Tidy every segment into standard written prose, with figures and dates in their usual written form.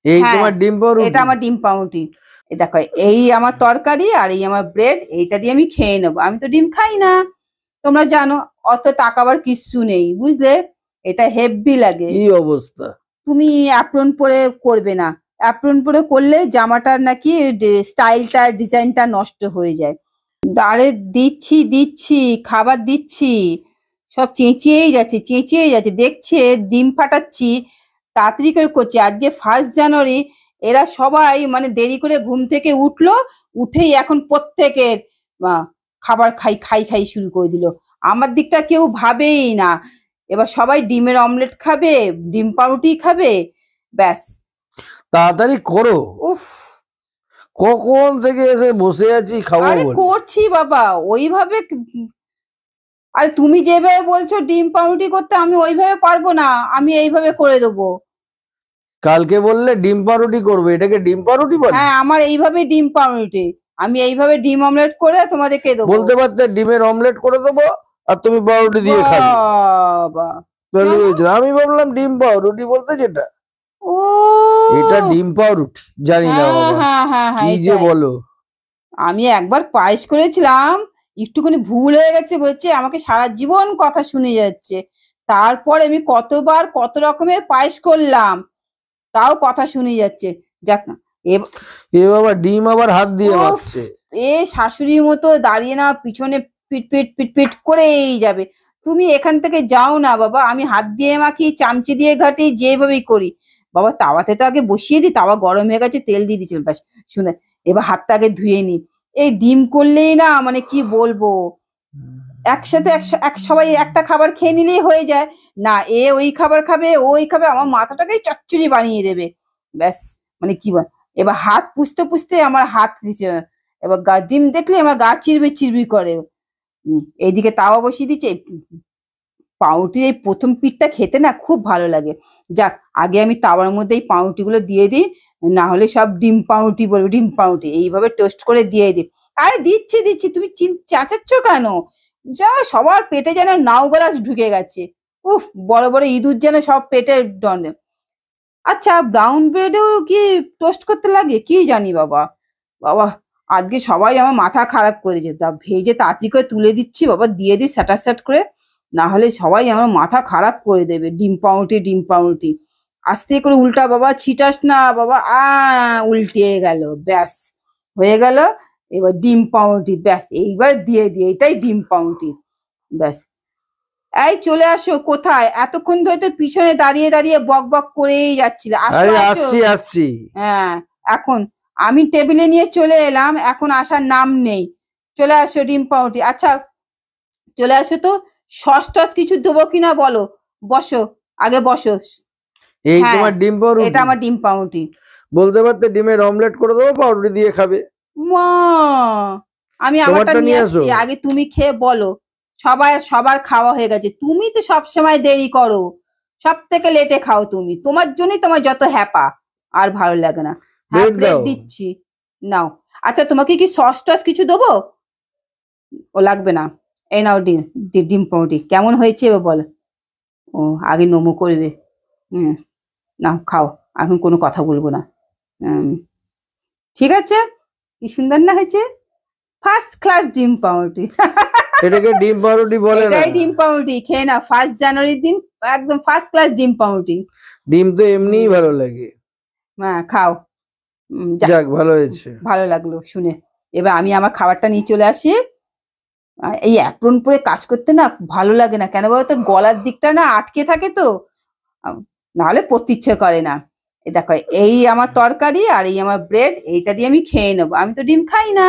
এই হ্যাঁ, তোমার ডিম পাউরুটি? এটা আমার ডিম পাউরুটি। এই দেখো, এই আমার তরকারি আর এই আমার ব্রেড, এইটা দিয়ে আমি খেয়ে নেবো। আমি তো ডিম খাই না, তোমরা জানো। অত তাকাবার কিচ্ছু নেই, বুঝলে? এটা হেভি লাগে। কি অবস্থা! তুমি অ্যাপ্রন পরে করবে না। অ্যাপ্রন পরে করলে জামাটার নাকি স্টাইলটা, ডিজাইনটা নষ্ট হয়ে যায়। আরে দিচ্ছি দিচ্ছি, খাবার দিচ্ছি, সব চেঁচিয়েই যাচ্ছে। দেখছে ডিম ফাটাচ্ছি, তাড়াতাড়ি করে করছি। আজকে 1 জানুয়ারি, এরা সবাই মানে দেরি করে ঘুম থেকে উঠলো, উঠেই এখন প্রত্যেকের খাবার খাই শুরু করে দিল। আমার দিকটা কেউ ভাবেই না। এবার সবাই ডিমের অমলেট খাবে, ডিম পাউরুটি খাবে, ব্যাস। তাড়াতাড়ি করো। উফ, কখন থেকে এসে বসে আছি খাবো আরে বলে। করছি বাবা, ওইভাবে। আরে তুমি যেভাবে বলছো ডিম পাউরুটি করতে, আমি ওইভাবে পারবো না, আমি এইভাবে করে দেবো। কালকে বললে ডিম পাউরুটি করবে, এটাকে ডিম পাউরুটি বলে? হ্যাঁ, আমার এইভাবে ডিম পাউরুটি, আমি এইভাবে ডিম অমলেট করে তোমাদেরকে দেবো। বলতে পারতে ডিমের অমলেট করে দেবো আর তুমি পাউরুটি দিয়ে খাবে। বাবা, তাহলে আমি ভাবলাম ডিম পাউরুটি বলতে যেটা, ও এটা ডিম পাউরুটি। জানি না হ্যাঁ বাবা, হ্যাঁ হ্যাঁ হ্যাঁ, কি যে এটাই। বলো। আমি একবার পায়েস করেছিলাম, একটুখানি ভুল হয়ে গেছে বলছে, আমাকে সারা জীবন কথা শুনে যাচ্ছে। তারপর আমি কতবার কত রকমের পায়েস করলাম, তাও কথা শুনে যাচ্ছে। যাক না, এ বাবা, ডিম আবার হাত দিয়ে উফ, মাখছে। এ শাশুড়ির মতো দাঁড়িয়ে না, পিছনে পিট করেই যাবে। তুমি এখান থেকে যাও না বাবা, আমি হাত দিয়ে মাখি, চামচি দিয়ে ঘাটি, যেভাবেই করি। বাবা, তাওয়াতে তো আগে বসিয়ে দিই, তাওয়া গরম হয়ে গেছে, তেল দিয়ে দিয়েছিলাম, ব্যাস। শুনে, এবার হাতটা আগে ধুয়ে নি। এই ডিম করলেই না, মানে কি বলবো, একসাথে সবাই একটা খাবার খেয়ে নিলেই হয়ে যায়। না, এ ওই খাবার খাবে, ও ওই খাবে, আমার মাথাটাকেই চচ্চড়ি বানিয়ে দেবে, ব্যাস। মানে কি বল, এবার হাত পুছতে আমার হাত এবার ডিম দেখলে আমার গা চিরবি করে। এইদিকে তাওয়া বসিয়ে দিচ্ছে। পাউরুটির এই প্রথম পিঠটা খেতে না খুব ভালো লাগে। যাক, আগে আমি তাওয়ার মধ্যে এই পাউরুটিগুলো দিয়ে দিই, না হলে সব ডিম পাউরুটি বলবে, ডিম পাউরুটি এইভাবে টোস্ট করে দিয়ে দিই। আরে দিচ্ছি, তুমি চেঁচাচ্ছ কেন? যা, সবার পেটে যেন নাও গলা ঢুকে গেছে। উফ, বড় বড় ইঁদুর যেন সব পেটে ডনে। আচ্ছা, ব্রাউন ব্রেডেও কি টোস্ট করতে লাগে? কি জানি বাবা। বাবা, আজকে সবাই আমার মাথা খারাপ করে দিয়েছে। তা ভেজে তাড়াতাড়ি করে তুলে দিচ্ছি বাবা, দিয়ে দিই স্যাটাস্যাট করে, না হলে সবাই আমার মাথা খারাপ করে দেবে। ডিম পাউরুটি আস্তে করে উল্টা বাবা, ছিটাস না বাবা। উল্টে গেল, ব্যাস, হয়ে গেল। এবার ডিম পাউরুটি, ব্যাস, এইবার দিয়ে দিই, এটাই ডিম পাউরুটি, ব্যাস। এই চলে আসো। কোথায় এতক্ষণ ধরে তো পিছনে দাঁড়িয়ে বক বক করেই যাচ্ছিলে? আরে আসো। আসছি। হ্যাঁ, এখন আমি টেবিলে নিয়ে চলে এলাম, এখন আসার নাম নেই। চলে আসো ডিম পাউরুটি। আচ্ছা, চলে আসো তো। সস টস কিছু দেবো কিনা বলো? বসো, আগে বসো। এই হ্যাঁ, তোমার ডিম পাউরুটি? এটা আমার ডিম পাউরুটি। বলতে পারতে ডিমের অমলেট করে দেবো, পাউরুটি দিয়ে খাবে। মা, আমি আমারটা তোমারটা নিয়ে নিয়ে আসছি, আসো। আগে তুমি খেয়ে বলো। সবার খাওয়া হয়ে গেছে, তুমি তো সব সময় দেরি করো, সব থেকে লেটে খাও তুমি, তোমার জন্যই তোমার যত হ্যাপা। আর ভালো লাগে না। হ্যাঁ, ব্রেড প্লেট দাও। দিচ্ছি, নাও। আচ্ছা, তোমাকে কি সস টস কিছু দেবো? ও লাগবে না। এই নাও ডিম পাউরুটি। কেমন হয়েছে এবার বলো? ও, আগে নমো করবে। হুম, নাও খাও, এখন কোনো কথা বলবো না। ঠিক আছে, কি সুন্দর না হয়েছে? ফার্স্ট ক্লাস ডিম পাউরুটি। এটাকে ডিম পাউরুটি বলে না। এটাই ডিম পাউরুটি, খেয়ে না। 1 জানুয়ারির দিন একদম ফার্স্ট ক্লাস ডিম পাউরুটি। ডিম তো এমনিই ভালো লাগে। হ্যাঁ, খাও। যাক, ভালো হয়েছে। ভালো লাগলো শুনে। এবার আমি আমার খাবারটা নিয়ে চলে আসি। এই অ্যাপ্রন পরে কাজ করতে না ভালো লাগে না, কেন বলতো? গলার দিকটা না আটকে থাকে তো, নাহলে পড়তে ইচ্ছে করে না। এই দেখো, এই আমার তরকারি আর এই আমার ব্রেড, এইটা দিয়ে আমি খেয়ে নেবো। আমি তো ডিম খাই না,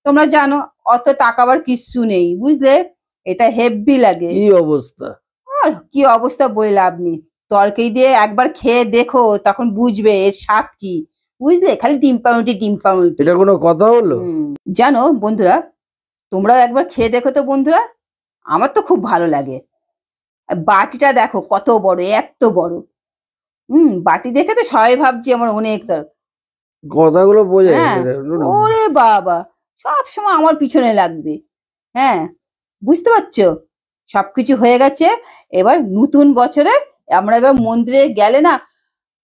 তোমরা জানো। অত তাকাবার কিচ্ছু নেই, বুঝলে? এটা হেভি লাগে। কি অবস্থা! আর কি অবস্থা বলে লাভ নেই। তরকারি দিয়ে একবার খেয়ে দেখো, তখন বুঝবে এর স্বাদ কি। বুঝলে? খালি ডিম পাউরুটি। এটা কোনো কথা হলো? জানো বন্ধুরা, তোমরাও একবার খেয়ে দেখো তো বন্ধুরা, আমার তো খুব ভালো লাগে। আর বাটিটা দেখো কত বড়, এত বড়। বাটি দেখে তো সবাই ভাবছি আমার অনেক কথাগুলো বোঝা হ্যাঁ, যাচ্ছে। ওরে বাবা, সব সময় আমার পিছনে লাগবে। হ্যাঁ, বুঝতে পারছো? সবকিছু হয়ে গেছে। এবার নতুন বছরে আমরা এবার মন্দিরে গেলে না,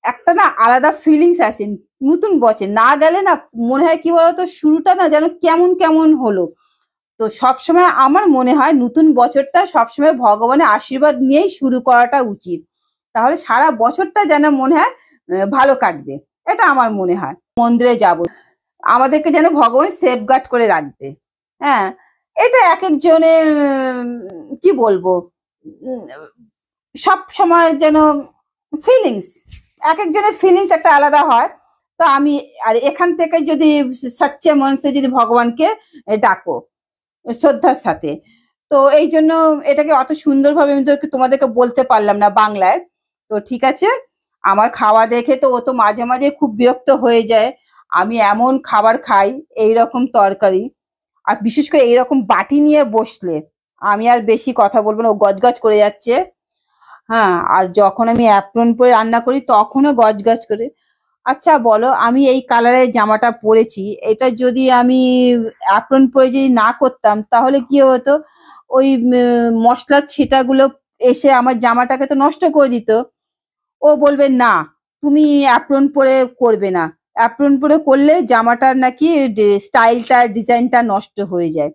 একটা না আলাদা ফিলিংস আছে নতুন বছর না গেলে না মনে হয় কি বলতো শুরুটা না যেন কেমন কেমন হলো। তো সবসময় আমার মনে হয় নতুন বছরটা সবসময় ভগবানের আশীর্বাদ নিয়েই শুরু করাটা উচিত, তাহলে সারা বছরটা যেন মনে হয় ভালো কাটবে। এটা আমার মনে হয়। মন্দিরে যাব, আমাদেরকে যেন ভগবান সেফগার্ড করে রাখবে। হ্যাঁ, এটা এক একজনের কি বলবো সব সময় যেন ফিলিংস, এক একজনের ফিলিংস একটা আলাদা হয়। তো আমি আর এখান থেকে যদি সচ্চে মন সে যদি ভগবানকে ডাকো শ্রদ্ধার সাথে, তো এই জন্য এটাকে অত সুন্দরভাবে আমি তোমাদেরকে বলতে পারলাম না বাংলায়। তো ঠিক আছে, আমার খাওয়া দেখে তো ও তো মাঝে মাঝে খুব বিরক্ত হয়ে যায়। আমি এমন খাবার খাই এইরকম তরকারি, আর বিশেষ করে এইরকম বাটি নিয়ে বসলে আমি আর বেশি কথা বলবো না, ও গজগজ করে যাচ্ছে। হ্যাঁ, আর যখন আমি অ্যাপ্রন পরে রান্না করি তখনও গজগজ করে। আচ্ছা বলো, আমি এই কালারের জামাটা পরেছি, এটা যদি আমি অ্যাপ্রন পরে যদি না করতাম তাহলে কি হতো, ওই মশলার ছিটাগুলো এসে আমার জামাটাকে তো নষ্ট করে দিত। ও বলবে না তুমি অ্যাপ্রন পরে করবে না, অ্যাপ্রন পরে করলে জামাটার নাকি স্টাইলটা ডিজাইনটা নষ্ট হয়ে যায়।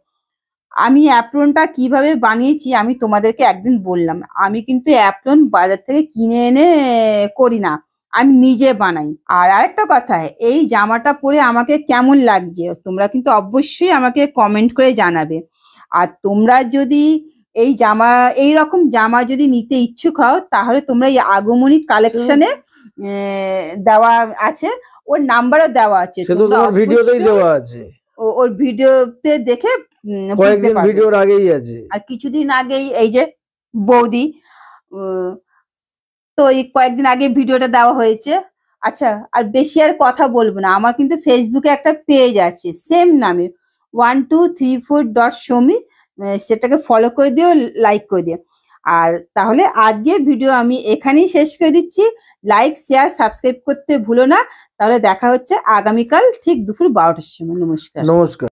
আমি অ্যাপ্রনটা কিভাবে বানিয়েছি আমি তোমাদেরকে একদিন বললাম। আমি কিন্তু অ্যাপ্রন বাজার থেকে কিনে এনে করি না, আমি নিজে বানাই। আর আরেকটা কথা, এই জামাটা পরে আমাকে কেমন লাগছে তোমরা কিন্তু অবশ্যই আমাকে কমেন্ট করে জানাবে। আর তোমরা যদি এই জামা এইরকম জামা যদি নিতে ইচ্ছুক হও তাহলে তোমরা এই আগমনী কালেকশনে দেওয়া আছে, ওর নাম্বারও দেওয়া আছে, সে তো তোমার ভিডিওতেই দেওয়া আছে, ওর ভিডিওতে দেখে বুঝতে কয়েকদিন পারবে। ভিডিওর আগেই আছে। আর কিছুদিন আগেই এই যে বৌদি তো এই কয়েকদিন আগে ভিডিওটা দেওয়া হয়েছে। আচ্ছা, আর বেশি আর কথা বলবো না, আমার কিন্তু ফেসবুকে একটা পেজ আছে সেম নামে 1234.shomi, সেটাকে ফলো করে দিও, লাইক করে দিও। আর তাহলে আজকের ভিডিও আমি এখানেই শেষ করে দিচ্ছি। লাইক শেয়ার সাবস্ক্রাইব করতে ভুলো না। তাহলে দেখা হচ্ছে আগামীকাল ঠিক দুপুর 12টার সময়। নমস্কার। নমস্কার।